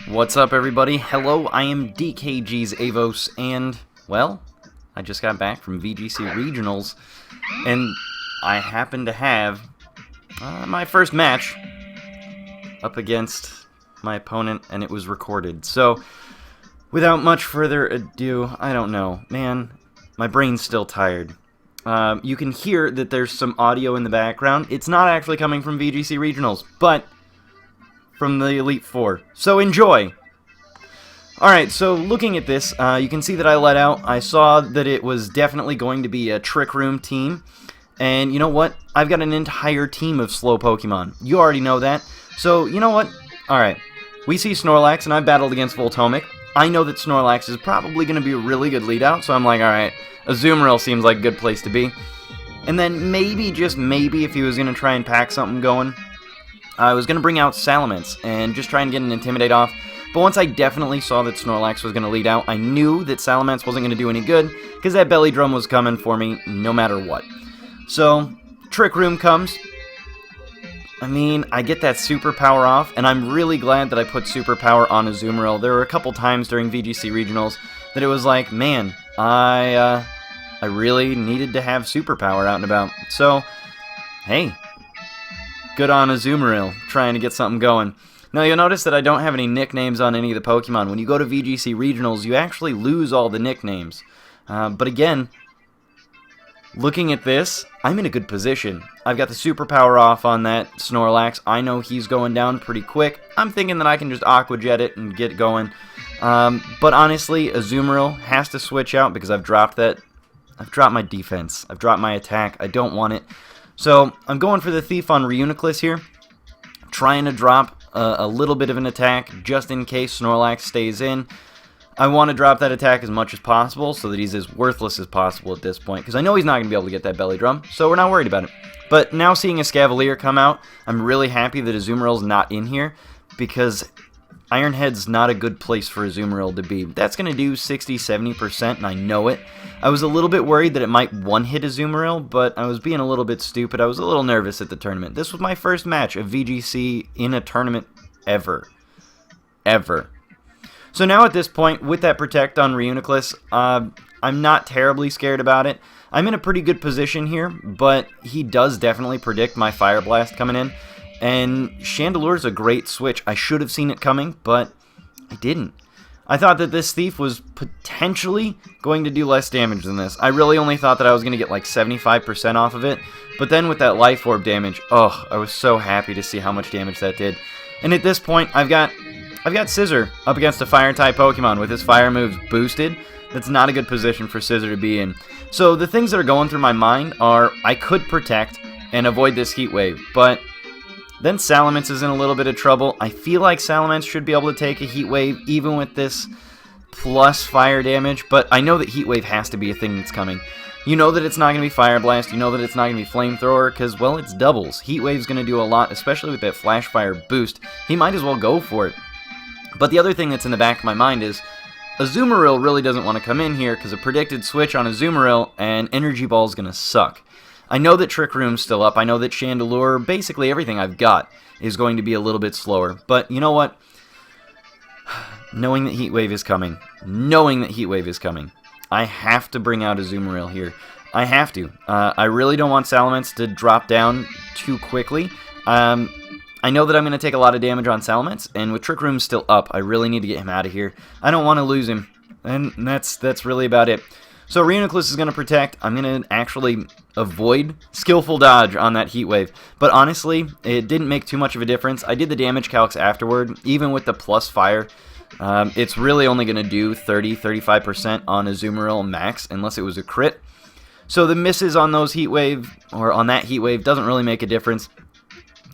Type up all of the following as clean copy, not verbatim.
What's up, everybody? Hello, I am DKG's Avos, and, well, I just got back from VGC Regionals, and I happen to have my first match up against my opponent, and it was recorded. So, without much further ado, I don't know. Man, my brain's still tired. You can hear that there's some audio in the background. It's not actually coming from VGC Regionals, but from the Elite Four. So enjoy! Alright, so looking at this, you can see that I let out. I saw that it was definitely going to be a Trick Room team. And you know what? I've got an entire team of slow Pokemon. You already know that. So, you know what? Alright, we see Snorlax, and I've battled against Voltomic. I know that Snorlax is probably going to be a really good lead out, so I'm like, alright, Azumarill seems like a good place to be. And then maybe, just maybe, if he was going to try and pack something going, I was going to bring out Salamence and just try and get an Intimidate off. But once I definitely saw that Snorlax was going to lead out, I knew that Salamence wasn't going to do any good, because that Belly Drum was coming for me no matter what. So, Trick Room comes. I mean, I get that Super Power off, and I'm really glad that I put Super Power on Azumarill. There were a couple times during VGC Regionals that it was like, man, I really needed to have Super Power out and about. So, hey, good on Azumarill, trying to get something going. Now, you'll notice that I don't have any nicknames on any of the Pokemon. When you go to VGC Regionals, you actually lose all the nicknames. But again, looking at this, I'm in a good position. I've got the Super Power off on that Snorlax. I know he's going down pretty quick. I'm thinking that I can just Aqua Jet it and get going. But honestly, Azumarill has to switch out because I've dropped that. I've dropped my defense. I've dropped my attack. I don't want it. So, I'm going for the Thief on Reuniclus here. Trying to drop a little bit of an attack just in case Snorlax stays in. I want to drop that attack as much as possible so that he's as worthless as possible at this point, because I know he's not going to be able to get that Belly Drum, so we're not worried about it. But now seeing a Scavalier come out, I'm really happy that Azumarill's not in here, because Iron Head's not a good place for Azumarill to be. That's going to do 60-70%, and I know it. I was a little bit worried that it might one-hit Azumarill, but I was being a little bit stupid. I was a little nervous at the tournament. This was my first match of VGC in a tournament ever. Ever. So now at this point, with that Protect on Reuniclus, I'm not terribly scared about it. I'm in a pretty good position here, but he does definitely predict my Fire Blast coming in. And Chandelure's a great switch. I should have seen it coming, but I didn't. I thought that this Thief was potentially going to do less damage than this. I really only thought that I was going to get like 75% off of it. But then with that Life Orb damage, oh, I was so happy to see how much damage that did. And at this point, I've got Scizor up against a Fire-type Pokemon with his Fire moves boosted. That's not a good position for Scizor to be in. So the things that are going through my mind are I could Protect and avoid this Heat Wave, but then Salamence is in a little bit of trouble. I feel like Salamence should be able to take a Heat Wave even with this plus fire damage, but I know that Heat Wave has to be a thing that's coming. You know that it's not going to be Fire Blast, you know that it's not going to be Flamethrower, because, well, it's doubles. Heat Wave's going to do a lot, especially with that Flash Fire boost. He might as well go for it. But the other thing that's in the back of my mind is Azumarill really doesn't want to come in here because a predicted switch on Azumarill and Energy Ball is going to suck. I know that Trick Room's still up. I know that Chandelure, basically everything I've got, is going to be a little bit slower. But you know what? Knowing that Heat Wave is coming, I have to bring out Azumarill here. I have to. I really don't want Salamence to drop down too quickly. I know that I'm going to take a lot of damage on Salamence, and with Trick Room still up, I really need to get him out of here. I don't want to lose him, and that's really about it. So Reuniclus is going to Protect. I'm going to actually avoid Skillful Dodge on that Heat Wave. But honestly, it didn't make too much of a difference. I did the damage calcs afterward, even with the plus fire. It's really only going to do 30-35% on Azumarill max, unless it was a crit. So the misses on those Heat Wave, or on that Heat Wave, doesn't really make a difference.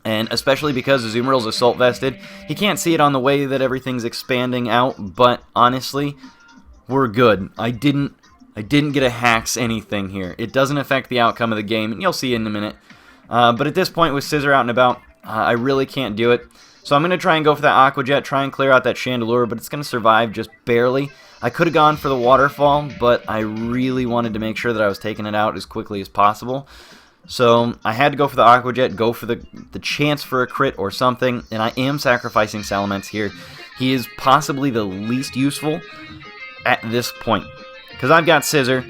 And especially because Azumarill's Assault Vested, he can't see it on the way that everything's expanding out, but honestly, we're good. I didn't get a hacks anything here. It doesn't affect the outcome of the game, and you'll see in a minute. But at this point, with Scizor out and about, I really can't do it. So I'm going to try and go for that Aqua Jet, try and clear out that Chandelure, but it's going to survive just barely. I could have gone for the Waterfall, but I really wanted to make sure that I was taking it out as quickly as possible. So I had to go for the Aqua Jet, go for the chance for a crit or something, and I am sacrificing Salamence here. He is possibly the least useful at this point. Because I've got Scissor,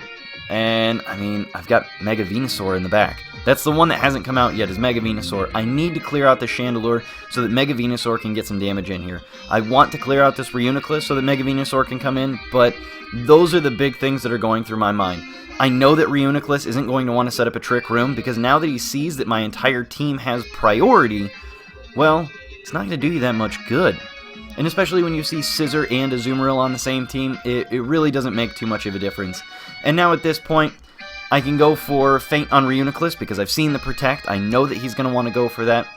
and, I mean, I've got Mega Venusaur in the back. That's the one that hasn't come out yet, is Mega Venusaur. I need to clear out the Chandelure so that Mega Venusaur can get some damage in here. I want to clear out this Reuniclus so that Mega Venusaur can come in, but those are the big things that are going through my mind. I know that Reuniclus isn't going to want to set up a Trick Room, because now that he sees that my entire team has priority, well, it's not going to do you that much good. And especially when you see Scissor and Azumarill on the same team, it really doesn't make too much of a difference. And now at this point, I can go for Feint on Reuniclus because I've seen the Protect. I know that he's going to want to go for that.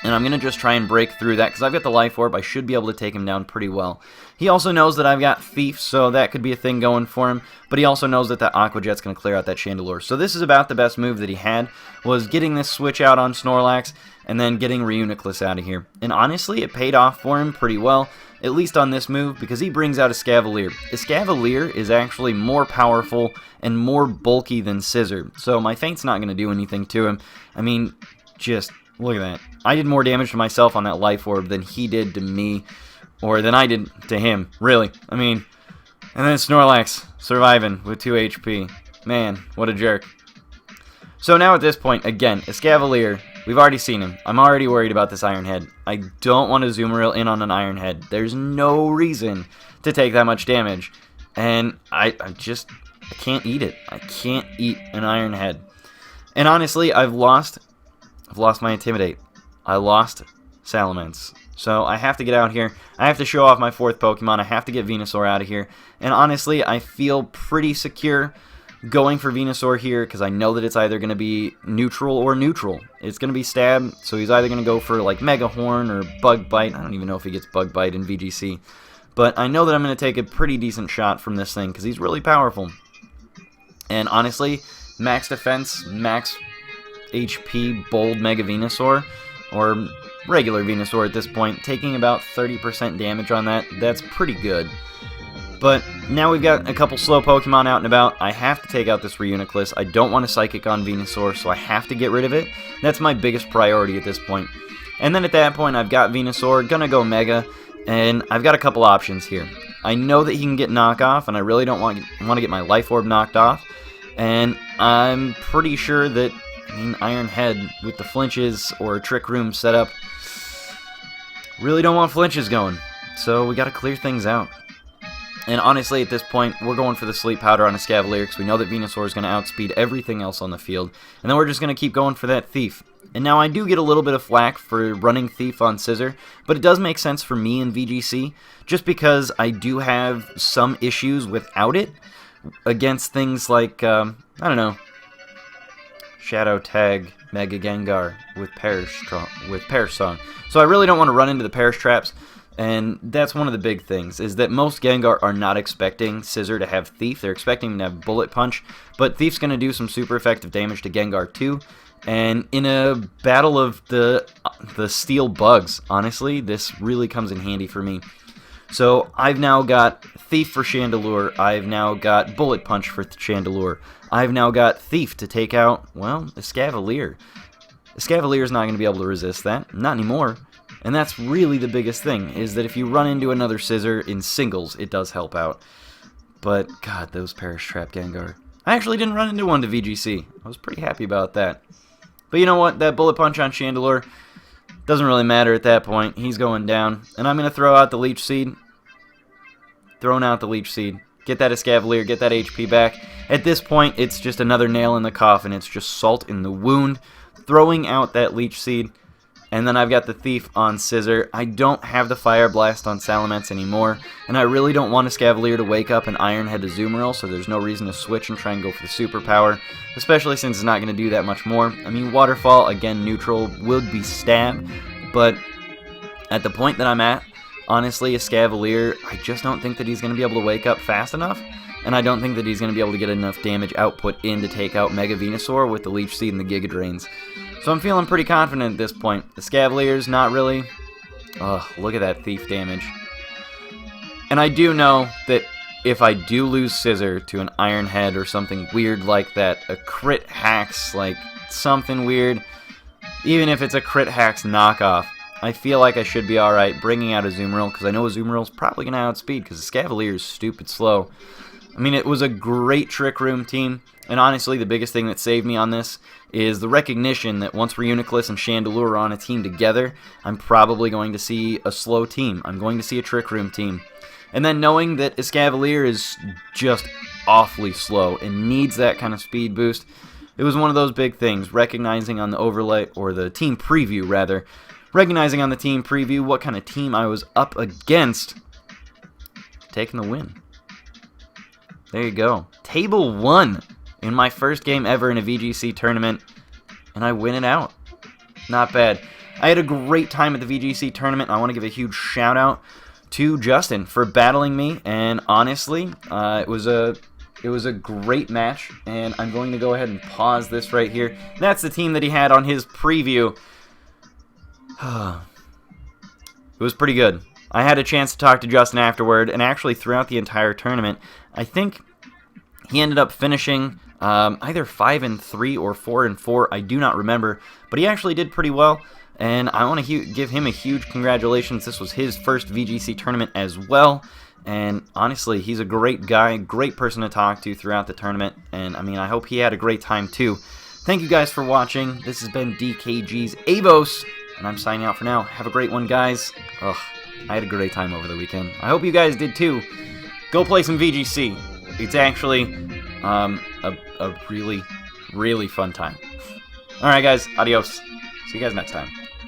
And I'm going to just try and break through that because I've got the Life Orb. I should be able to take him down pretty well. He also knows that I've got Thief, so that could be a thing going for him. But he also knows that that Aqua Jet's going to clear out that Chandelure. So this is about the best move that he had, was getting this switch out on Snorlax and then getting Reuniclus out of here. And honestly, it paid off for him pretty well, at least on this move, because he brings out Escavalier. Escavalier is actually more powerful and more bulky than Scissor, so my Feint's not going to do anything to him. I mean, just look at that. I did more damage to myself on that Life Orb than he did to me, or than I did to him, really. I mean, and then Snorlax surviving with 2 HP. Man, what a jerk. So now at this point, again, Escavalier, we've already seen him. I'm already worried about this Iron Head. I don't want a Azumarill in on an Iron Head. There's no reason to take that much damage. And I can't eat it. I can't eat an Iron Head. And honestly, I've lost my Intimidate. I lost Salamence. So I have to get out here. I have to show off my 4th Pokemon. I have to get Venusaur out of here. And honestly, I feel pretty secure going for Venusaur here because I know that it's either going to be neutral or neutral. It's going to be Stab, so he's either going to go for like Mega Horn or Bug Bite. I don't even know if he gets Bug Bite in VGC. But I know that I'm going to take a pretty decent shot from this thing because he's really powerful. And honestly, max defense, max HP, bold Mega Venusaur, or regular Venusaur at this point, taking about 30% damage on that, that's pretty good. But now we've got a couple slow Pokemon out and about. I have to take out this Reuniclus. I don't want to Psychic on Venusaur, so I have to get rid of it. That's my biggest priority at this point. And then at that point, I've got Venusaur, gonna go Mega, and I've got a couple options here. I know that he can get knockoff, and I really don't want to get my Life Orb knocked off. And I'm pretty sure that, I mean, Iron Head with the flinches or Trick Room set up, really don't want flinches going. So we got to clear things out. And honestly, at this point, we're going for the Sleep Powder on Escavalier because we know that Venusaur is going to outspeed everything else on the field. And then we're just going to keep going for that Thief. And now I do get a little bit of flack for running Thief on Scissor, but it does make sense for me in VGC, just because I do have some issues without it against things like, I don't know, Shadow Tag Mega Gengar with Perish Song. So I really don't want to run into the Perish traps. And that's one of the big things, is that most Gengar are not expecting Scissor to have Thief. They're expecting him to have Bullet Punch, but Thief's going to do some super effective damage to Gengar too. And in a battle of the Steel Bugs, honestly, this really comes in handy for me. So I've now got Thief for Chandelure. I've now got Bullet Punch for Chandelure. I've now got Thief to take out, well, Escavalier. Escavalier's not going to be able to resist that. Not anymore. And that's really the biggest thing, is that if you run into another Scissor in singles, it does help out. But, God, those Perish Trap Gengar. I actually didn't run into one to VGC. I was pretty happy about that. But you know what? That Bullet Punch on Chandelure doesn't really matter at that point. He's going down. And I'm going to throw out the Leech Seed. Throwing out the Leech Seed. Get that Escavalier, get that HP back. At this point, it's just another nail in the coffin. It's just salt in the wound. Throwing out that Leech Seed. And then I've got the Thief on Scissor. I don't have the Fire Blast on Salamence anymore, and I really don't want Escavalier to wake up an Iron Head Azumarill, so there's no reason to switch and try and go for the Superpower, especially since it's not going to do that much more. I mean, Waterfall, again, neutral, would be Stab, but at the point that I'm at, honestly, Escavalier, I just don't think that he's going to be able to wake up fast enough, and I don't think that he's going to be able to get enough damage output in to take out Mega Venusaur with the Leech Seed and the Giga Drains. So I'm feeling pretty confident at this point. The Escavalier's not really. Ugh, look at that Thief damage. And I do know that if I do lose Scissor to an Iron Head or something weird like that, a Crit Hacks, like something weird, even if it's a Crit Hacks knockoff, I feel like I should be alright bringing out a Azumarill, because I know Azumaril's probably going to outspeed, because the Scavalier is stupid slow. I mean, it was a great Trick Room team, and honestly, the biggest thing that saved me on this is the recognition that once Reuniclus and Chandelure are on a team together, I'm probably going to see a slow team. I'm going to see a Trick Room team. And then knowing that Escavalier is just awfully slow and needs that kind of speed boost, it was one of those big things, recognizing on the overlay, or the team preview rather, recognizing on the team preview what kind of team I was up against, taking the win. There you go. Table 1 in my first game ever in a VGC tournament, and I win it out. Not bad. I had a great time at the VGC tournament. I want to give a huge shout out to Justin for battling me, and honestly, it was a great match, and I'm going to go ahead and pause this right here. That's the team that he had on his preview. It was pretty good. I had a chance to talk to Justin afterward, and actually throughout the entire tournament, I think he ended up finishing either 5-3 or 4-4. I do not remember, but he actually did pretty well, and I want to give him a huge congratulations. This was his first VGC tournament as well, and honestly, he's a great guy, great person to talk to throughout the tournament, and I mean, I hope he had a great time too. Thank you guys for watching. This has been DKG's Avos, and I'm signing out for now. Have a great one, guys. Ugh. I had a great time over the weekend. I hope you guys did too. Go play some VGC. It's actually a really, really fun time. Alright guys, adios. See you guys next time.